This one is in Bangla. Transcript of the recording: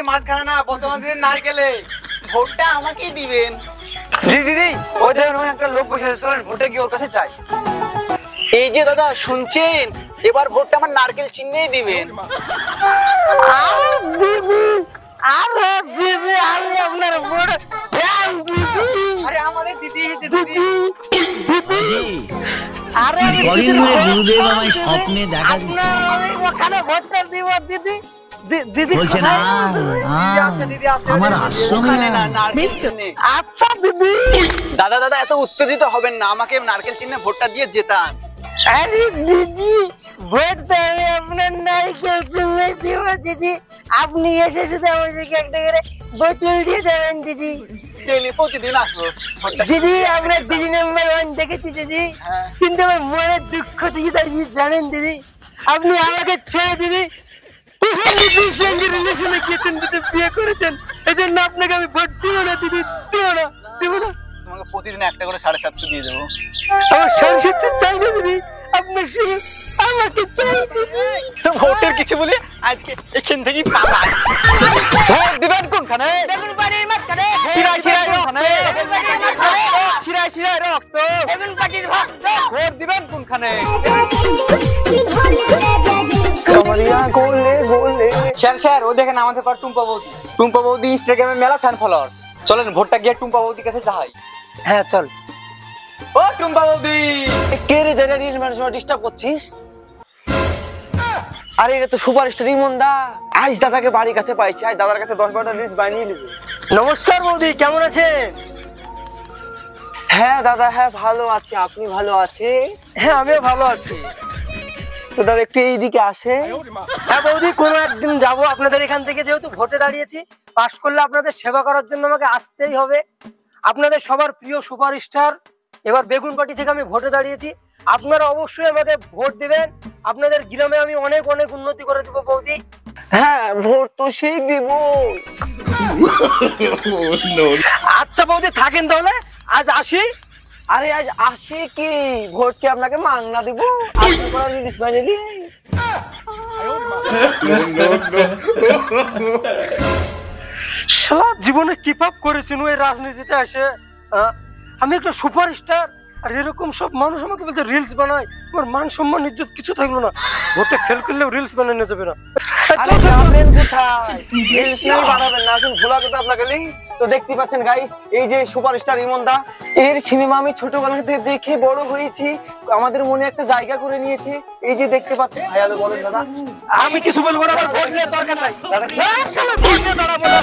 মাঝখানে না বর্তমানের নারকেলে ভোটটা আমাকেই দিবেন। দিদি ওই দেখেন ওই একটা লোক বসে আছে, চলেন ভোটে গিয়ে ওর কাছে চাই। এই যে দাদা শুনছেন, এবার ভোটটা আমার নারকেল চিহ্নেই দিবেন। আরে আমাদের দিদি এসেছে। দিদি গুরুদেব আমায় স্বপ্নে দেখা ওখানে ভোটটা দিব দিদি। বলছে না আমার আশ্রমে আচ্ছা দিদি। দাদা দাদা এত উত্তেজিত হবেন না, আমাকে নারকেল চিহ্নে ভোটটা দিয়ে জেতান। আরে দিদি ভোট তো আমি আপনার নারকেল চিহ্নে দিব দিদি। আপনি এসে শুধু আমাদেরকে একটা করে বোতল দিয়ে যাবেন দিদি। প্রতিদিন আসবো দিদি। আমরা দিদি নাম্বার 1 দেখেছি দিদি, কিন্তু আমার মনে দুঃখ দিদি জানেন দিদি, আপনি আমাকে ছেড়ে দিদি বিয়ে করেছেন, এই জন্য আপনাকে আমি ভোট দিব না দিদি, দিব না। তোমাকে প্রতিদিন একটা করে 750 দিয়ে দেবো। আমার 750 চাই না দিদি, আপনার শুনে আমাকে চাই দিদি। তো ভোটের কিছু বলে আজকে এখান থেকেই পালা। ভোট দিবেন কোনখানে? বেগুন বাড়ির মাঝখানে। শিরায় শিরায় রক্ত, শিরায় শিরায় রক্ত, বেগুন পাটির ভক্ত। ভোট দিবেন কোনখানে? স্যার ও দেখেন আমাদের পর টুম্পা বৌদি ইনস্টাগ্রামে মেলা ফ্যান ফলোয়ার্স। চলেন ভোটটা গিয়ে টুম্পা বৌদির কাছে যাই। হ্যাঁ চল। ও টুম্পা বৌদি, কে রে জায়গা রিল মানে ডিস্টার্ব করছিস? আরে এটা তো সুপারস্টার ইমনদা। আজ দাদাকে বাড়ির কাছে পাইছি, আজ দাদার কাছে 10-12টা রিলস বানিয়ে নিব। নমস্কার বৌদি, কেমন আছেন? হ্যাঁ দাদা, হ্যাঁ ভালো আছি। আপনি ভালো আছেন? হ্যাঁ আমিও ভালো আছি। তো দাদা একটু এইদিকে আসে। হ্যাঁ বৌদি, কোনো একদিন যাবো আপনাদের এখান থেকে, যেহেতু ভোটে দাঁড়িয়েছি, পাশ করলে আপনাদের সেবা করার জন্য আমাকে আসতেই হবে। আপনাদের সবার প্রিয় সুপারস্টার, এবার বেগুন পার্টি থেকে আমি ভোটে দাঁড়িয়েছি, আপনারা অবশ্যই আমাকে ভোট দিবেন। আপনাদের গ্রামে আমি অনেক অনেক উন্নতি করে দেবো বৌদি। হ্যাঁ ভোট তো সেই দিব। আচ্ছা বৌদি থাকেন তাহলে, আজ আসি। আরে আজ আসি কি, ভোট কি আপনাকে মাংনা দিব? আপনি করা রিলিজ বানিয়ে শালা জীবনে কি পাপ করেছেন ওই রাজনীতিতে আসে। আমি একটা সুপারস্টার, আর এরকম সব মানুষ আমাকে বলছে রিলস বানায়। আমার মান সম্মান ইজ্জত কিছু থাকলো না, ভোটে ফেল করলেও রিলস বানিয়ে নিয়ে যাবে না। তো দেখতে পাচ্ছেন গাইস, এই যে সুপারস্টার ইমনদা, এর সিনেমা আমি ছোটবেলা থেকে দেখে বড় হয়েছি, আমাদের মনে একটা জায়গা করে নিয়েছে। এই যে দেখতে পাচ্ছেন। বলেন দাদা। আমি কিছু বলবো না, আমার ভোট নিয়ে দরকার নাই দাদা। ভোট নিয়ে দাঁড়াবো না।